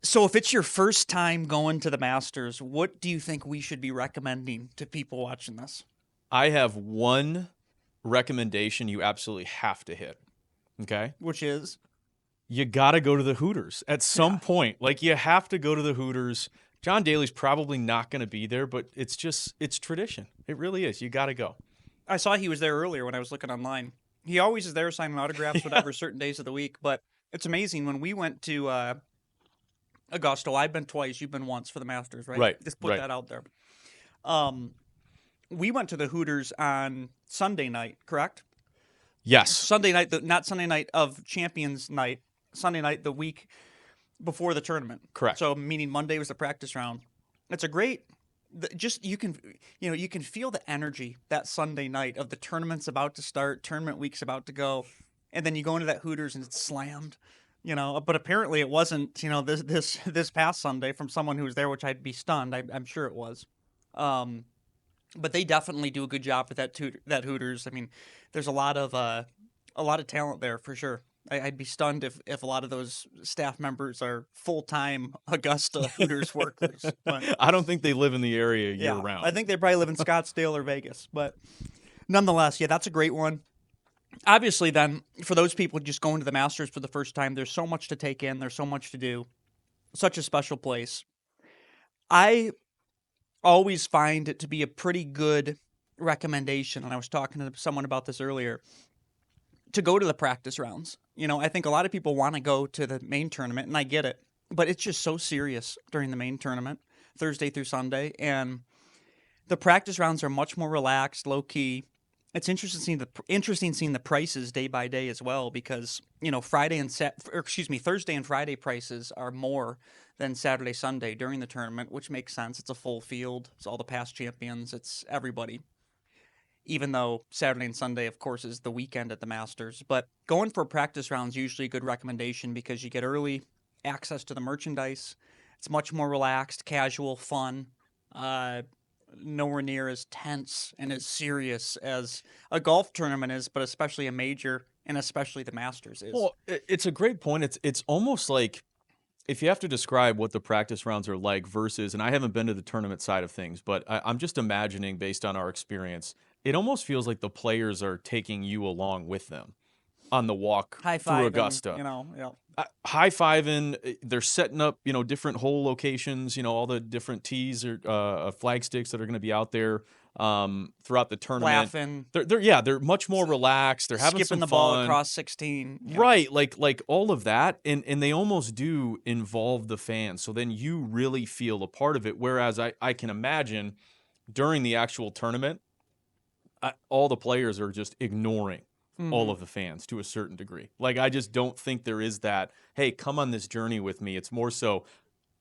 So if it's your first time going to the Masters, what do you think we should be recommending to people watching this? I have one recommendation you absolutely have to hit. Okay. Which is, You got to go to the Hooters at yeah, some point. Like, you have to go to the Hooters. John Daly's probably not going to be there, but it's tradition. It really is. You got to go. I saw he was there earlier when I was looking online. He always is there signing autographs, Yeah. whatever, certain days of the week. But it's amazing when we went to Augusta. I've been twice. You've been once for the Masters, right? Right. Just put Right. that out there. Um, we went to the Hooters on Sunday night, correct? Yes. Sunday night, not Sunday night of Champions Night. Sunday night, the week before the tournament. Correct. So meaning Monday was the practice round. It's a great just you can feel the energy that Sunday night of the tournament's about to start, tournament week's about to go, and then you go into that Hooters and it's slammed. But apparently it wasn't. This past Sunday from someone who was there, which I'd be stunned. I'm sure it was. Um, but they definitely do a good job with that Hooters. I mean, there's a lot of talent there for sure. I'd be stunned if a lot of those staff members are full time Augusta Hooters workers. But I don't think they live in the area year yeah, I round. think they probably live in Scottsdale or Vegas. But nonetheless, yeah, that's a great one. Obviously, then for those people just going to the Masters for the first time, there's so much to take in. There's so much to do. Such a special place. I always find it to be a pretty good recommendation, and I was talking to someone about this earlier, to go to the practice rounds. I think a lot of people want to go to the main tournament, and I get it, but it's just so serious during the main tournament, Thursday through Sunday, and the practice rounds are much more relaxed, low key. It's interesting seeing the prices day by day as well, because Thursday and Friday prices are more than Saturday Sunday during the tournament, which makes sense. It's a full field. It's all the past champions. It's everybody. Even though Saturday and Sunday, of course, is the weekend at the Masters. But going for practice rounds usually a good recommendation because you get early access to the merchandise. It's much more relaxed, casual, fun. Uh, Nowhere near as tense and as serious as a golf tournament is, but especially a major and especially the Masters is. Well, it's a great point. It's almost like, if you have to describe what the practice rounds are like versus, and I haven't been to the tournament side of things, but I'm just imagining based on our experience, it almost feels like the players are taking you along with them on the walk High through five and Augusta. yeah. High fiving, they're setting up, different hole locations, all the different tees or flag sticks that are going to be out there throughout the tournament. Laughing, They're much more relaxed. They're having skipping some the ball fun. across 16. Yeah. Right, like all of that, and they almost do involve the fans. So then you really feel a part of it. Whereas I can imagine during the actual tournament, all the players are just ignoring all Hmm. of the fans to a certain degree. Like, I just don't think there is that, hey, come on this journey with me. It's more so,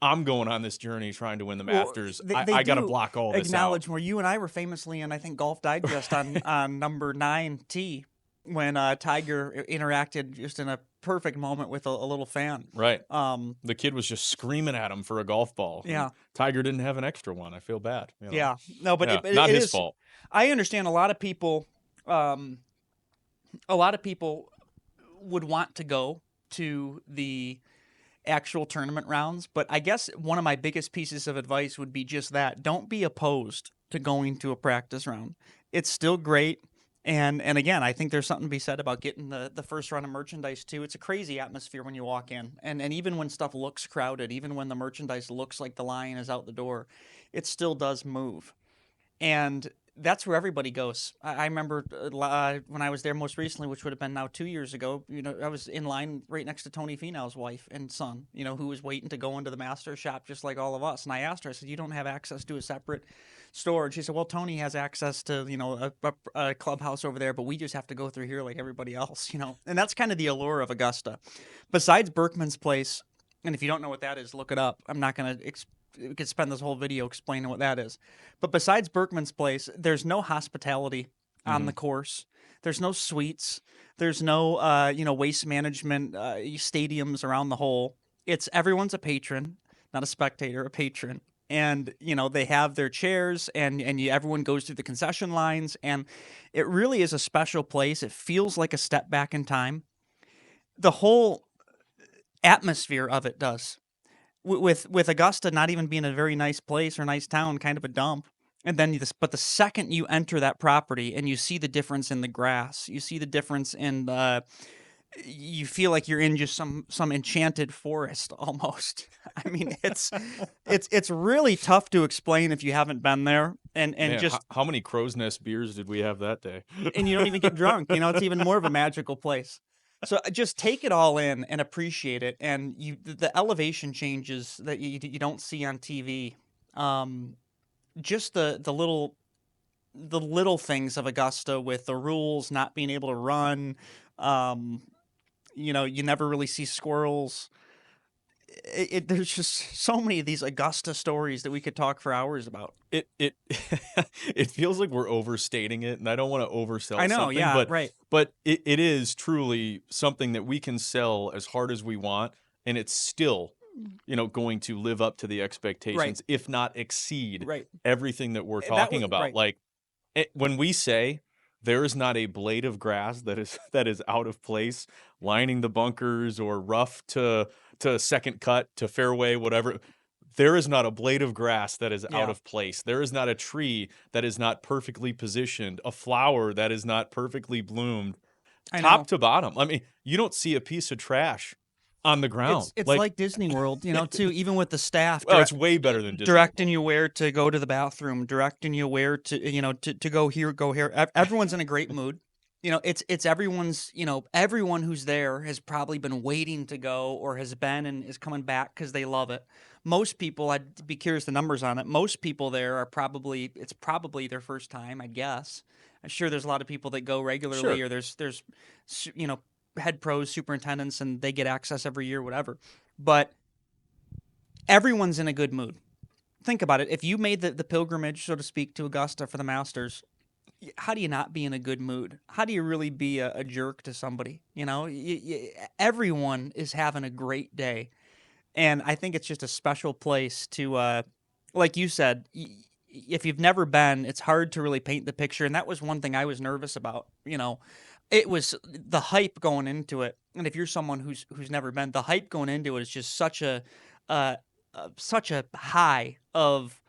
I'm going on this journey trying to win the Well, Masters. they I got to do block all this out. acknowledge where you and I were famously in, I think, Golf Digest on number 9 T when Tiger interacted just in a perfect moment with a little fan. Right. Um, The kid was just screaming at him for a golf ball. And yeah, Tiger didn't have an extra one. I feel bad. yeah. No, but Yeah, it, not it his is. fault. I understand um, a lot of people would want to go to the actual tournament rounds, but I guess one of my biggest pieces of advice would be just that. Don't be opposed to going to a practice round. It's still great. And again, I think there's something to be said about getting the first run of merchandise too. It's a crazy atmosphere when you walk in. And even when stuff looks crowded, even when the merchandise looks like the line is out the door, it still does move. And that's where everybody goes. I remember when I was there most recently, which would have been now 2 years ago. I was in line right next to Tony Finau's wife and son. Who was waiting to go into the master shop just like all of us. And I asked her, I said, "You don't have access to a separate store?" And she said, "Well, Tony has access to a clubhouse over there, but we just have to go through here like everybody else." And that's kind of the allure of Augusta. Besides Berkman's Place, and if you don't know what that is, look it up. I'm not going to we could spend this whole video explaining what that is. But besides Berkman's Place, there's no hospitality on Hmm. the course. There's no suites. There's no waste management stadiums around the hole. It's everyone's a patron, not a spectator, a patron. And they have their chairs, and everyone goes through the concession lines, and it really is a special place. It feels like a step back in time. The whole atmosphere of it does. with Augusta not even being a very nice place or nice town, kind of a dump. And then but the second you enter that property and you see the difference in the grass, you see the difference in you feel like you're in just some enchanted forest almost. I mean, it's really tough to explain if you haven't been there, and Man, just how many crow's nest beers did we have that day? and you don't even get drunk. It's even more of a magical place. So just take it all in and appreciate it, and the elevation changes that you don't see on TV. Um, just the little things of Augusta with the rules not being able to run. Um, you never really see squirrels. There's just so many of these Augusta stories that we could talk for hours about. It it feels like we're overstating it, and I don't want to I oversell know, something, yeah, right, but it is truly something that we can sell as hard as we want, and it's still, going to live up to the right, expectations, if not exceed right. everything that we're That talking was about. right. Like when we say there is not a blade of grass that is that is out of place, lining the bunkers or rough to second cut to fairway, whatever. There is not a blade of grass that is out Yeah, of place. There is not a tree that is not perfectly positioned, a flower that is not perfectly bloomed, I top know. to bottom. I mean, you don't see a piece of trash on the ground. It's Like, like Disney World, too. Even with the staff well, it's way better than Disney directing World. you where to go to the bathroom, directing you where to to go here, go here. Everyone's in a great mood. It's everyone's. Everyone who's there has probably been waiting to go or has been and is coming back because they love it. Most people, I'd be curious the numbers on it. Most people there are it's probably their first time, I guess. I'm sure there's a lot of people that go regularly, Sure. or there's head pros, superintendents, and they get access every year, whatever. But everyone's in a good mood. Think about it. If you made the pilgrimage, so to speak, to Augusta for the Masters, how do you not be in a good mood? How do you really be a jerk to somebody? Everyone is having a great day. And I think it's just a special place to, like you said, if you've never been, it's hard to really paint the picture. And that was one thing I was nervous about. It was the hype going into it. And if you're someone who's never been, the hype going into it is just uh, such a high of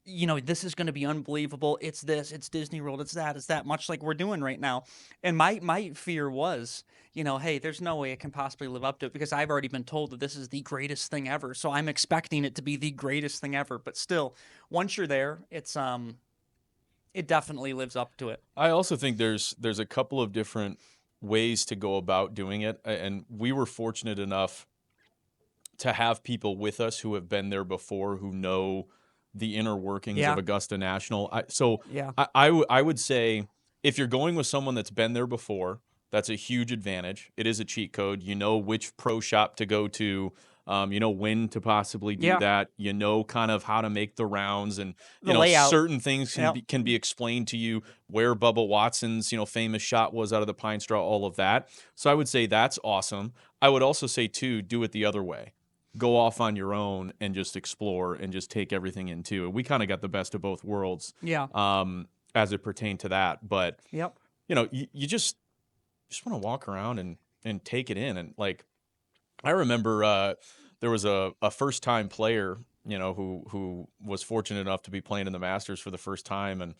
this is going to be unbelievable. It's this, it's Disney World, it's that, much like we're doing right now. And my fear was, hey, there's no way it can possibly live up to it because I've already been told that this is the greatest thing ever. So I'm expecting it to be the greatest thing ever. But still, once you're there, it definitely lives up to it. I also think there's a couple of different ways to go about doing it, and we were fortunate enough to have people with us who have been there before, who know the inner workings of Yeah, Augusta National. So yeah, I would say if you're going with someone that's been there before, that's a huge advantage. It is a cheat code. You know which pro shop to go to. You know when to possibly do yeah. that. You know kind of how to make the rounds, and The layout. certain things Yeah, can be explained to you. Where Bubba Watson's famous shot was out of the pine straw, all of that. So I would say that's awesome. I would also say too, do it the other way, go off on your own and just explore and just take everything in too. We kind of got the best of both worlds yeah, as it pertained to that. But yep, you just want to walk around and take it in. And like I remember there was a first time player who was fortunate enough to be playing in the Masters for the first time, and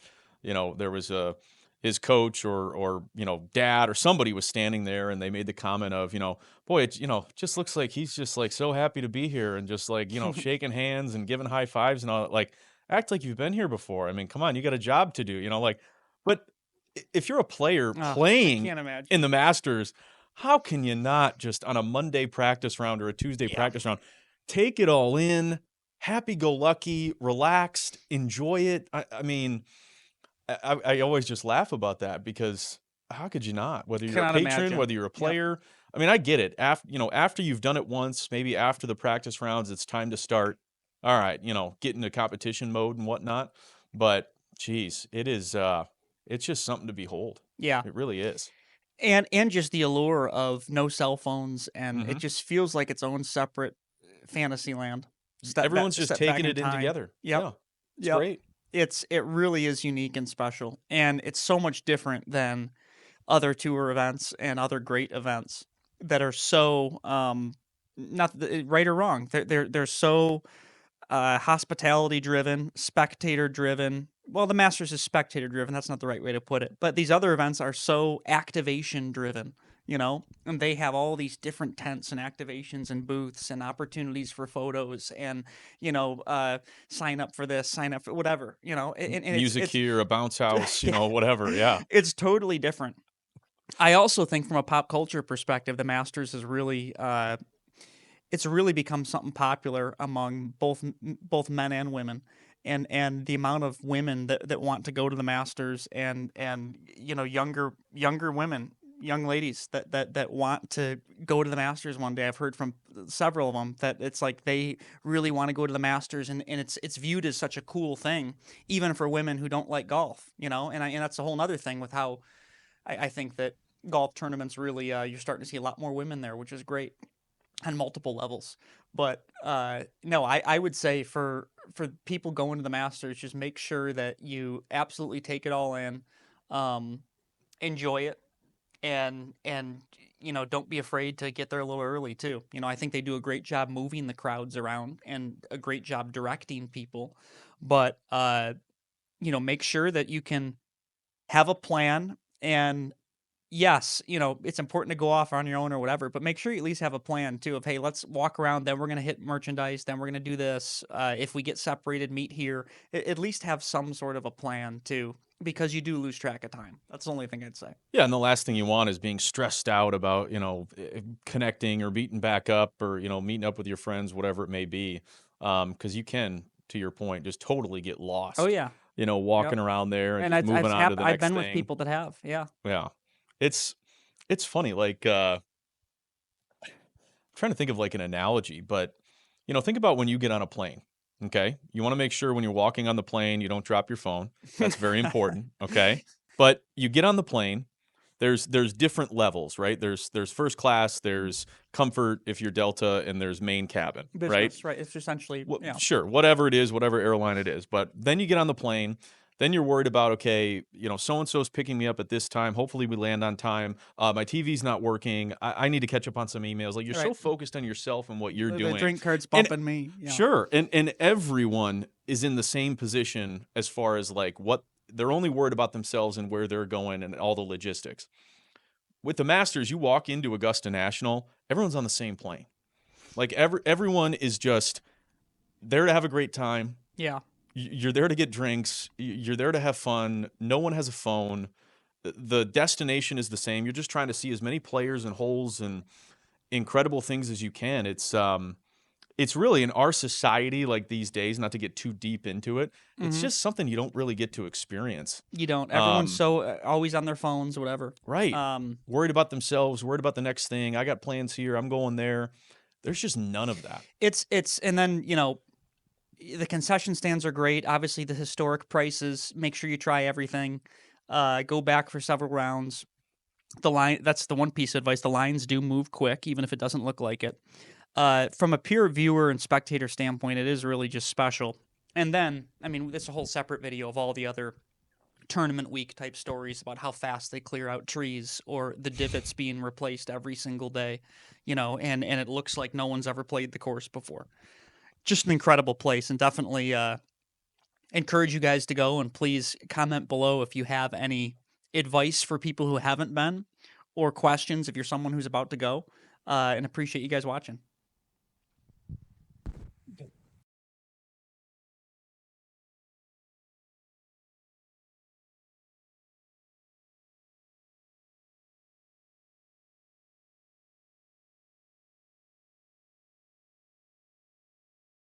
there was a his coach or dad or somebody was standing there, and they made the comment of boy, it just looks like he's just like so happy to be here, and just like shaking hands and giving high fives and all that. Like, act like you've been here before. I mean, come on, you got a job to do, like. But if you're a player I playing can't imagine. in the Masters, how can you not just on a Monday practice round or a Tuesday Yeah, practice round take it all in, happy go lucky, relaxed, enjoy it? I mean, I always just laugh about that because how could you not? Whether you're a cannot patron, imagine. whether you're a Yep. player, I mean, I get it. After you've done it once, maybe after the practice rounds, it's time to start. All right, get into competition mode and whatnot. But geez, it's just something to behold. Yeah. It really is. And just the allure of no cell phones, and it Hmm. just feels like its own separate fantasy land. Everyone's just Step back taking in it in time. together. Yep. Yeah, it's Yep. great. It really is unique and special, and it's so much different than other tour events and other great events that are so not right or wrong. They're so hospitality driven, spectator driven. Well, the Masters is spectator driven. That's not the right way to put it. But these other events are so activation driven, and they have all these different tents and activations and booths and opportunities for photos and, sign up for this, sign up for whatever, and Music it's, here, a bounce house, yeah, whatever. Yeah. it's totally different. I also think from a pop culture perspective, the Masters is really, it's really become something popular among both men and women, and the amount of women that want to go to the Masters, and younger women, young ladies that want to go to the Masters one day. I've heard from several of them that it's like they really want to go to the Masters, and it's viewed as such a cool thing, even for women who don't like golf, and that's a whole other thing with how I think that golf tournaments really, you're starting to see a lot more women there, which is great on multiple levels. But no, I would say for people going to the Masters, just make sure that you absolutely take it all in, um, enjoy it, and don't be afraid to get there a little early too. I think they do a great job moving the crowds around and a great job directing people. But make sure that you can have a plan. And yes, it's important to go off on your own or whatever, but make sure you at least have a plan too of, hey, let's walk around, then we're going to hit merchandise, then we're going to do this. If we get separated, meet here. At least have some sort of a plan too, because you do lose track of time. That's the only thing I'd say. Yeah, and the last thing you want is being stressed out about, connecting or meeting back up or, meeting up with your friends, whatever it may be. Because you can, to your point, just totally get Oh lost, yeah. walking Yep. around there and And just moving on to the I've next been with thing. people that have. Yeah. Yeah. It's it's funny, like, trying to think of like an analogy, but think about when you get on a plane. Okay. You want to make sure when you're walking on the plane, you don't drop your phone. That's very important. Okay. But you get on the plane, there's different levels, right? There's first class, there's comfort if you're Delta, and there's main cabin, right? Business, right? It's essentially, Sure, whatever it is, whatever airline it is. But then you get on the plane. Then you're worried about, okay, so and so's picking me up at this time. Hopefully, we land on time. My TV's not working. I need to catch up on some emails. Like you're so right. focused on yourself and what you're The doing. drink card's And bumping me. Yeah. sure, and everyone is in the same position as far as like what they're only worried about themselves and where they're going and all the logistics. With the Masters, you walk into Augusta National, everyone's on the same plane. Like everyone is just there to have a great time. Yeah. You're there to get drinks. You're there to have fun. No one has a phone. The destination is the same. You're just trying to see as many players and holes and incredible things as you can. It's really in our society like these days, not to get too deep into it. It's Mm-hmm. just something you don't really get to experience. You don't. Everyone's Um, so always on their phones, whatever. right. Um, Worried about themselves, worried about the next thing. I got plans here. I'm going there. There's just none of that. and then the concession stands are great. Obviously, the historic prices. Make sure you try everything. Go back for several rounds. The line. That's the one piece of advice. The lines do move quick, even if it doesn't look like it. From a pure viewer and spectator standpoint, it is really just special. And then, I mean, this is a whole separate video of all the other tournament week type stories about how fast they clear out trees or the divots being replaced every single day, and it looks like no one's ever played the course before. Just an incredible place, and definitely encourage you guys to go. And please comment below if you have any advice for people who haven't been or questions if you're someone who's about to go. And appreciate you guys watching.